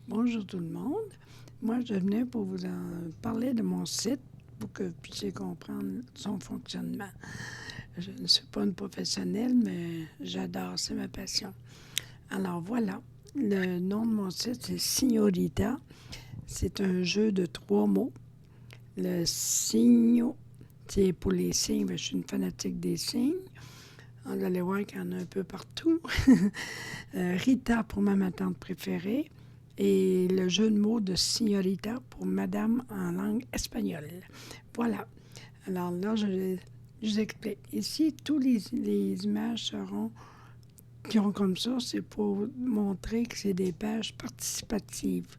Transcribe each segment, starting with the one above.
Bonjour tout le monde. Moi, je venais pour vous en parler de mon site pour que vous puissiez comprendre son fonctionnement. Je ne suis pas une professionnelle, mais j'adore, c'est ma passion. Alors voilà, le nom de mon site, c'est Signorita. C'est un jeu de 3 mots. Le signo, c'est pour les signes, je suis une fanatique des signes. Vous allez voir qu'il y en a un peu partout. Rita pour ma tante préférée. Et le jeu de mots de signorita pour madame en langue espagnole. Voilà. Alors là, je vous explique. Ici, tous les images seront comme ça. C'est pour montrer que c'est des pages participatives.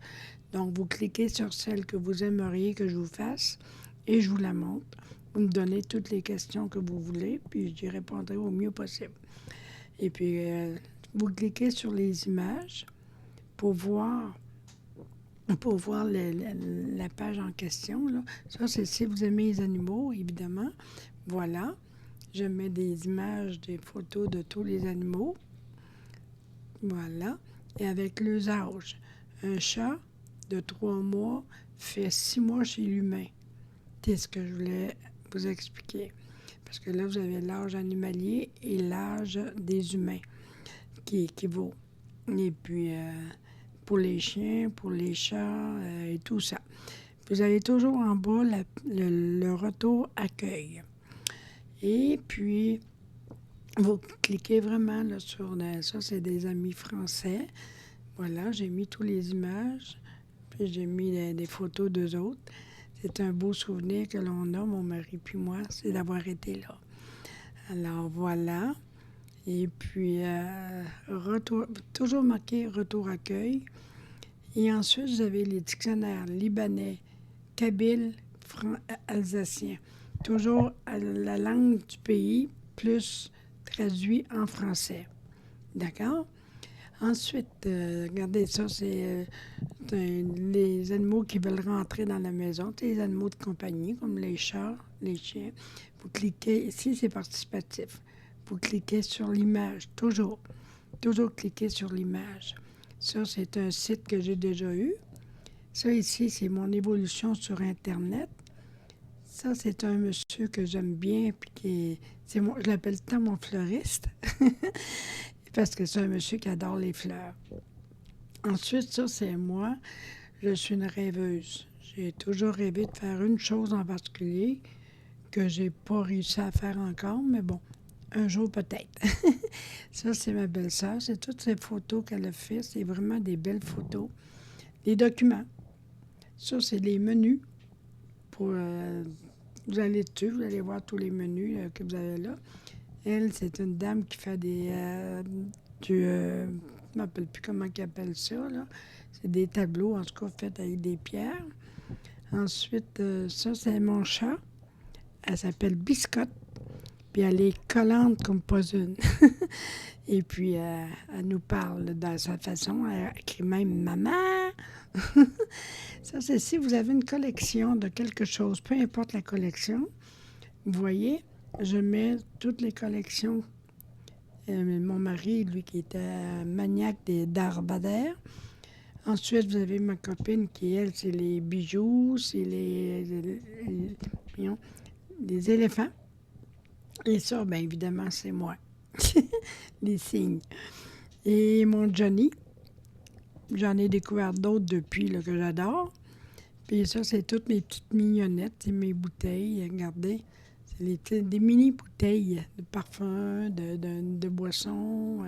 Donc, vous cliquez sur celle que vous aimeriez que je vous fasse et je vous la montre. Vous me donnez toutes les questions que vous voulez, puis j'y répondrai au mieux possible. Et puis, vous cliquez sur les images pour voir la page en question. Là. Ça, c'est si vous aimez les animaux, évidemment. Voilà. Je mets des images, des photos de tous les animaux. Voilà. Et avec leurs âges. Un chat de 3 mois fait 6 mois chez l'humain. C'est ce que je voulais vous expliquer. Parce que là, vous avez l'âge animalier et l'âge des humains qui équivaut. Et puis, pour les chiens, pour les chats et tout ça. Vous avez toujours en bas le retour accueil. Et puis, vous cliquez vraiment là, sur ça, c'est des amis français. Voilà, j'ai mis toutes les images, puis j'ai mis des photos d'eux autres. C'est un beau souvenir que l'on a, mon mari puis moi, c'est d'avoir été là. Alors voilà. Et puis, toujours marqué retour accueil. Et ensuite, vous avez les dictionnaires libanais, kabyle, alsacien. Toujours la langue du pays, plus traduit en français. D'accord? Ensuite, regardez ça, c'est les animaux qui veulent rentrer dans la maison, les animaux de compagnie, comme les chats, les chiens. Vous cliquez, ici, c'est participatif. Vous cliquez sur l'image, toujours. Toujours cliquer sur l'image. Ça, c'est un site que j'ai déjà eu. Ça, ici, c'est mon évolution sur Internet. Ça, c'est un monsieur que j'aime bien, puis je l'appelle tant mon fleuriste, parce que c'est un monsieur qui adore les fleurs. Ensuite, ça, c'est moi. Je suis une rêveuse. J'ai toujours rêvé de faire une chose en particulier que j'ai pas réussi à faire encore, mais bon, un jour peut-être. Ça, c'est ma belle-sœur. C'est toutes ces photos qu'elle a faites. C'est vraiment des belles photos. Les documents. Ça, c'est les menus. Vous allez dessus, vous allez voir tous les menus que vous avez là. Elle, c'est une dame qui fait je ne m'appelle plus comment elle appelle ça, là. C'est des tableaux, en tout cas, faits avec des pierres. Ensuite, ça, c'est mon chat. Elle s'appelle Biscotte. Puis elle est collante comme pas une. Et puis, elle nous parle dans sa façon. Elle écrit même « Maman! » Ça, c'est si vous avez une collection de quelque chose, peu importe la collection, vous voyez, je mets toutes les collections. Mon mari, lui, qui était maniaque d'art Bader. Ensuite, vous avez ma copine qui, elle, c'est les bijoux, c'est les éléphants. Et ça, bien évidemment, c'est moi. Les signes. Et mon Johnny, j'en ai découvert d'autres depuis là, que j'adore. Puis ça, c'est toutes mes petites mignonnettes, c'est mes bouteilles. Regardez, c'est des mini-bouteilles de parfum, de boissons,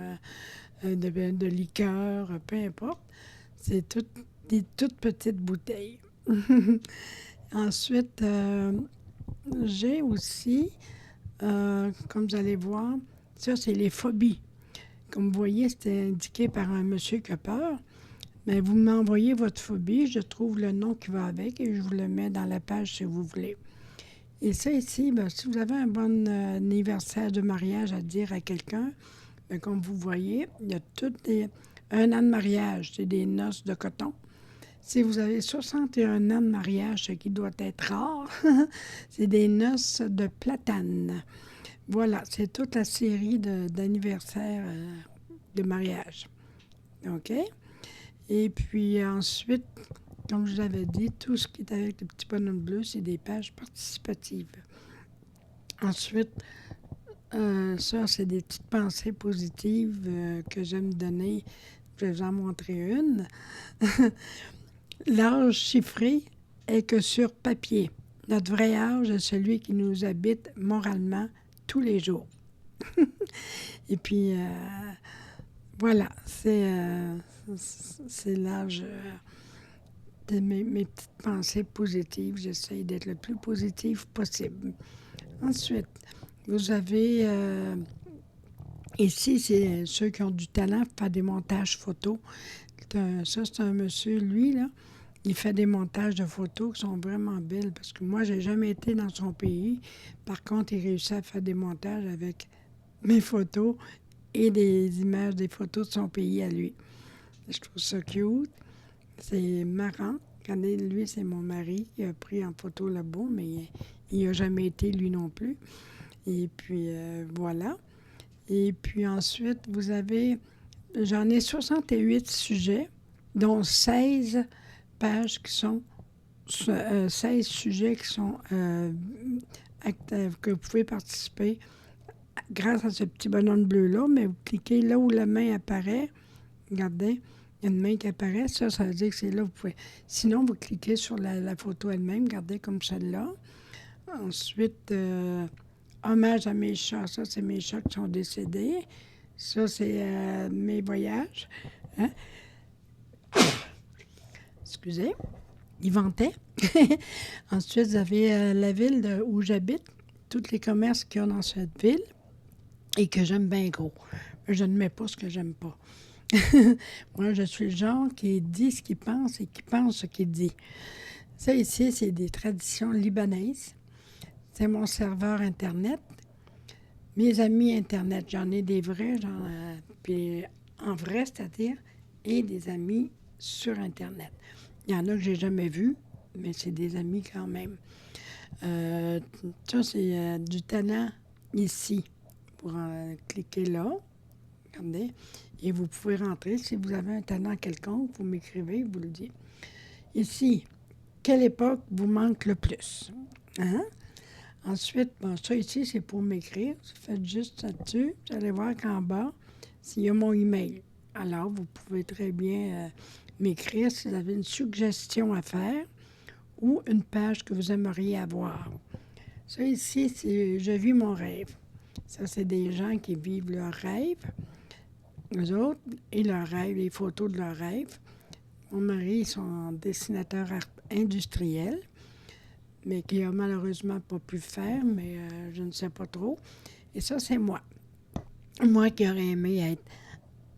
de liqueurs, peu importe. C'est des toutes petites bouteilles. Ensuite, j'ai aussi, comme vous allez voir, ça, c'est les phobies. Comme vous voyez, c'était indiqué par un monsieur qui a peur. Mais vous m'envoyez votre phobie, je trouve le nom qui va avec et je vous le mets dans la page si vous voulez. Et ça ici, bien, si vous avez un bon anniversaire de mariage à dire à quelqu'un, bien, comme vous voyez, il y a un an de mariage, c'est des noces de coton. Si vous avez 61 ans de mariage, ce qui doit être rare, c'est des noces de platane. Voilà, c'est toute la série d'anniversaires de mariage. OK? Et puis ensuite, comme je vous avais dit, tout ce qui est avec le petit bonhomme bleu, c'est des pages participatives. Ensuite, ça, c'est des petites pensées positives que j'aime donner. Je vais vous en montrer une. L'âge chiffré est que sur papier. Notre vrai âge est celui qui nous habite moralement tous les jours. Et puis, voilà, c'est l'âge de mes petites pensées positives. J'essaie d'être le plus positif possible. Ensuite, vous avez ici, c'est ceux qui ont du talent pour faire des montages photos. Ça, c'est un monsieur, lui, là. Il fait des montages de photos qui sont vraiment belles parce que moi, j'ai jamais été dans son pays. Par contre, il réussit à faire des montages avec mes photos et des images des photos de son pays à lui. Je trouve ça cute. C'est marrant. Regardez, lui, c'est mon mari qui a pris en photo là-bas, mais il n'a jamais été, lui non plus. Et puis, voilà. Et puis ensuite, j'en ai 68 sujets, dont 16 pages qui sont, 16 sujets qui sont, que vous pouvez participer grâce à ce petit bonhomme bleu-là, mais vous cliquez là où la main apparaît. Regardez, il y a une main qui apparaît. Ça veut dire que c'est là où vous pouvez. Sinon, vous cliquez sur la photo elle-même, regardez comme celle-là. Ensuite, hommage à mes chats. Ça, c'est mes chats qui sont décédés. Ça, c'est mes voyages. Hein? Excusez. Ils vantaient. Ensuite, vous avez la ville où j'habite, tous les commerces qu'il y a dans cette ville et que j'aime bien gros. Je ne mets pas ce que j'aime pas. Moi, je suis le genre qui dit ce qu'il pense et qui pense ce qu'il dit. Ça, ici, c'est des traditions libanaises. C'est mon serveur Internet. Mes amis Internet, j'en ai des vrais, puis en vrai, c'est-à-dire, et des amis sur Internet. Il y en a que j'ai jamais vus, mais c'est des amis quand même. Ça, c'est du talent ici. Pour cliquer là, regardez, et vous pouvez rentrer. Si vous avez un talent quelconque, vous m'écrivez, vous le dites. Ici, quelle époque vous manque le plus? Hein? Ensuite, bon, ça ici, c'est pour m'écrire. Vous faites juste là-dessus. Vous allez voir qu'en bas, s'il y a mon email. Alors, vous pouvez très bien m'écrire si vous avez une suggestion à faire ou une page que vous aimeriez avoir. Ça ici, c'est « Je vis mon rêve ». Ça, c'est des gens qui vivent leur rêve, eux autres, et leurs rêves, les photos de leurs rêves. Mon mari, ils sont dessinateurs industriels, mais qui a malheureusement pas pu faire, mais je ne sais pas trop. Et ça, c'est moi. Moi qui aurais aimé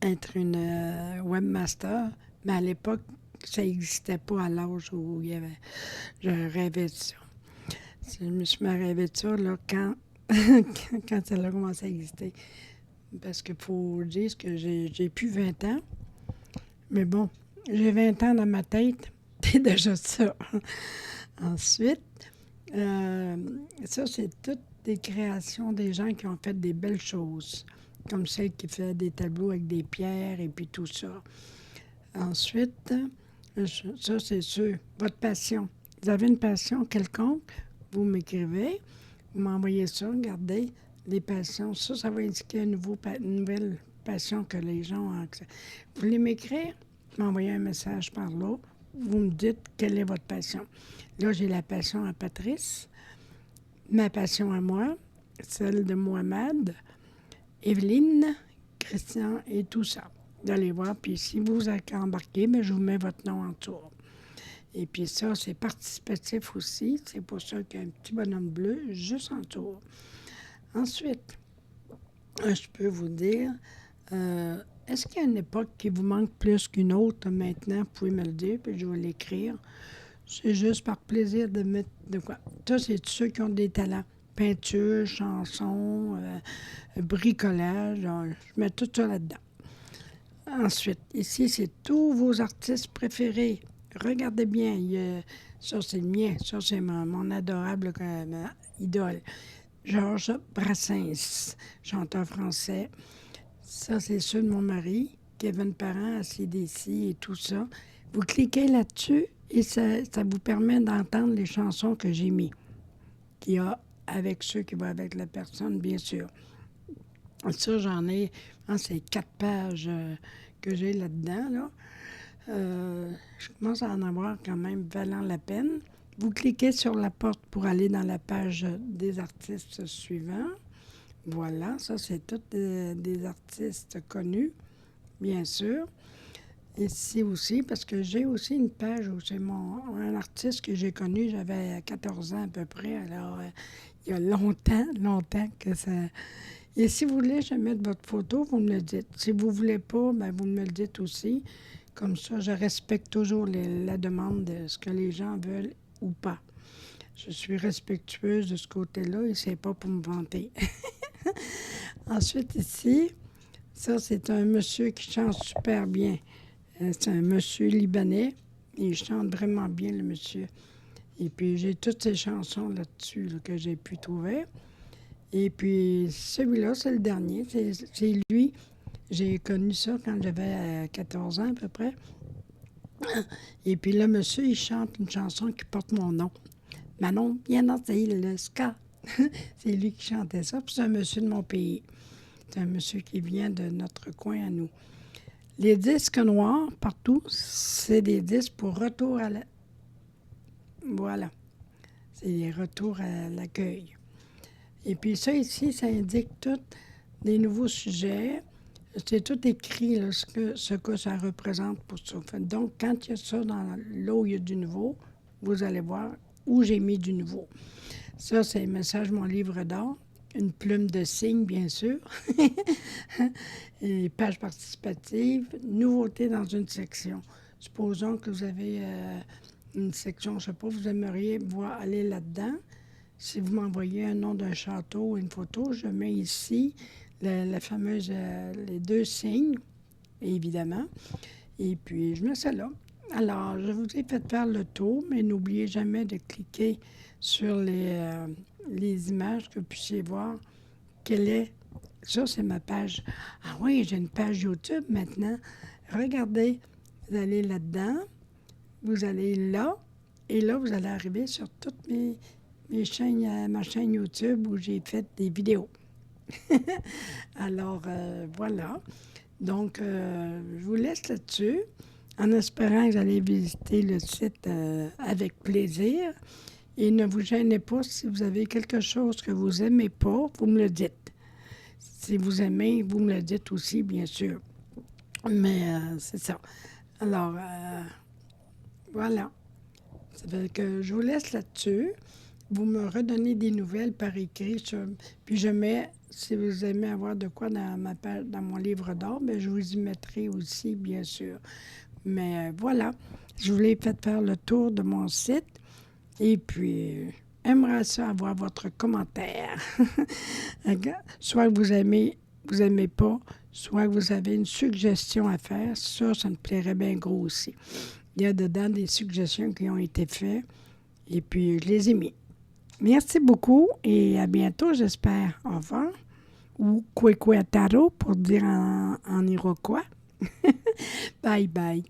être une webmaster, mais à l'époque, ça n'existait pas à l'âge où je rêvais de ça. Je me suis rêvé de ça là, quand ça a commencé à exister. Parce qu'il faut dire que j'ai plus 20 ans. Mais bon, j'ai 20 ans dans ma tête. C'est déjà ça. Ensuite, ça, c'est toutes des créations des gens qui ont fait des belles choses. Comme celle qui fait des tableaux avec des pierres et puis tout ça. Ensuite, ça, c'est sûr. Votre passion. Vous avez une passion quelconque, vous m'écrivez. Vous m'envoyez ça, regardez, les passions. Ça va indiquer une nouvelle passion que les gens ont. Vous voulez m'écrire? M'envoyer un message par là. Vous me dites quelle est votre passion. Là, j'ai la passion à Patrice, ma passion à moi, celle de Mohamed, Evelyne, Christian et tout ça. Vous allez voir, puis si vous êtes embarqué, bien, je vous mets votre nom en dessous. Et puis ça, c'est participatif aussi. C'est pour ça qu'il y a un petit bonhomme bleu juste en dessous. Ensuite, je peux vous dire, est-ce qu'il y a une époque qui vous manque plus qu'une autre maintenant? Vous pouvez me le dire, puis je vais l'écrire. C'est juste par plaisir de mettre de quoi. Ça, c'est tous ceux qui ont des talents. Peinture, chanson, bricolage. Je mets tout ça là-dedans. Ensuite, ici, c'est tous vos artistes préférés. Regardez bien. Ça, c'est le mien. Ça, c'est mon adorable idole. Georges Brassens, chanteur français. Ça, c'est ceux de mon mari, Kevin Parent, ACDC et tout ça. Vous cliquez là-dessus et ça vous permet d'entendre les chansons que j'ai mis, qu'il y a avec ceux qui vont avec la personne, bien sûr. Ça, j'en ai, je pense, c'est 4 pages que j'ai là-dedans, là. Je commence à en avoir quand même valant la peine. Vous cliquez sur la porte pour aller dans la page des artistes suivants. Voilà, ça, c'est tous des artistes connus, bien sûr. Ici aussi, parce que j'ai aussi une page où c'est un artiste que j'ai connu, j'avais 14 ans à peu près, alors il y a longtemps que ça... Et si vous voulez, je mette votre photo, vous me le dites. Si vous ne voulez pas, bien, vous me le dites aussi. Comme ça, je respecte toujours la demande de ce que les gens veulent ou pas. Je suis respectueuse de ce côté-là et c'est pas pour me vanter. Ensuite, ici, ça, c'est un monsieur qui chante super bien. C'est un monsieur libanais. Il chante vraiment bien, le monsieur. Et puis, j'ai toutes ces chansons là-dessus là, que j'ai pu trouver. Et puis, celui-là, c'est le dernier. C'est lui. J'ai connu ça quand j'avais 14 ans à peu près. Et puis là, monsieur, il chante une chanson qui porte mon nom. Manon, bien dans le ska. C'est lui qui chantait ça. Puis c'est un monsieur de mon pays. C'est un monsieur qui vient de notre coin à nous. Les disques noirs, partout, c'est des disques pour retour à la... Voilà. C'est des retours à l'accueil. Et puis ça ici, ça indique tous des nouveaux sujets. C'est tout écrit, là, ce que ça représente pour ça. Donc, quand il y a ça dans là où il y a du nouveau, vous allez voir où j'ai mis du nouveau. Ça, c'est le message Mon livre d'or. Une plume de cygne, bien sûr. Et page participative. Nouveauté dans une section. Supposons que vous avez une section, je ne sais pas, vous aimeriez aller là-dedans. Si vous m'envoyez un nom d'un château ou une photo, je mets ici la fameuse, les 2 signes, évidemment. Et puis, je mets ça là. Alors, je vous ai fait faire le tour, mais n'oubliez jamais de cliquer sur les images que vous puissiez voir quelle est. Ça, c'est ma page. Ah oui, j'ai une page YouTube maintenant. Regardez, vous allez là-dedans, vous allez là, et là, vous allez arriver sur toutes mes chaînes, ma chaîne YouTube où j'ai fait des vidéos. Alors, voilà. Donc, je vous laisse là-dessus, en espérant que vous allez visiter le site avec plaisir. Et ne vous gênez pas si vous avez quelque chose que vous n'aimez pas, vous me le dites. Si vous aimez, vous me le dites aussi, bien sûr. Mais c'est ça. Alors, voilà. Ça fait que je vous laisse là-dessus. Vous me redonnez des nouvelles par écrit. Puis je mets, si vous aimez avoir de quoi dans mon livre d'or, bien, je vous y mettrai aussi, bien sûr. Mais voilà, je voulais fait faire le tour de mon site. Et puis, j'aimerais ça avoir votre commentaire. Soit que vous aimez pas, soit que vous avez une suggestion à faire. Ça me plairait bien gros aussi. Il y a dedans des suggestions qui ont été faites. Et puis, je les ai mis. Merci beaucoup et à bientôt, j'espère. Au revoir. Ou Kwekwe Taro pour dire en iroquois. Bye bye.